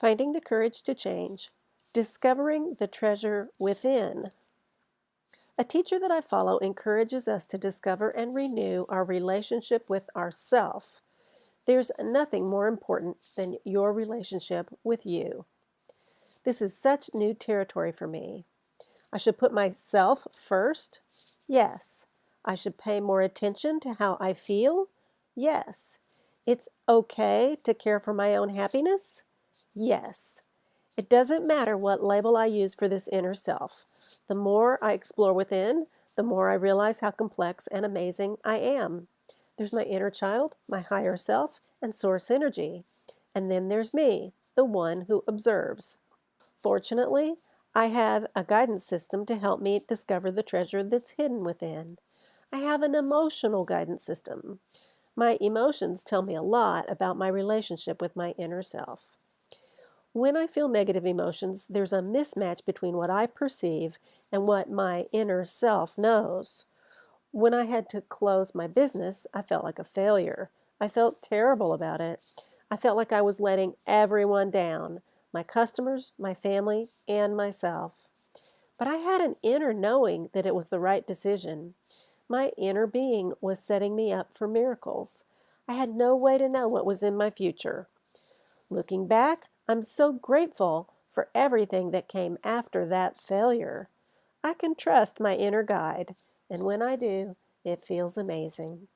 Finding the courage to change, discovering the treasure within. A teacher that I follow encourages us to discover and renew our relationship with ourself. There's nothing more important than your relationship with you. This is such new territory for me. I should put myself first? Yes. I should pay more attention to how I feel? Yes. It's okay to care for my own happiness? Yes. It doesn't matter what label I use for this inner self. The more I explore within, the more I realize how complex and amazing I am. There's my inner child, my higher self, and source energy. And then there's me, the one who observes. Fortunately, I have a guidance system to help me discover the treasure that's hidden within. I have an emotional guidance system. My emotions tell me a lot about my relationship with my inner self. When I feel negative emotions, there's a mismatch between what I perceive and what my inner self knows. When I had to close my business, I felt like a failure. I felt terrible about it. I felt like I was letting everyone down, my customers, my family, and myself. But I had an inner knowing that it was the right decision. My inner being was setting me up for miracles. I had no way to know what was in my future. Looking back, I'm so grateful for everything that came after that failure. I can trust my inner guide, and when I do, it feels amazing.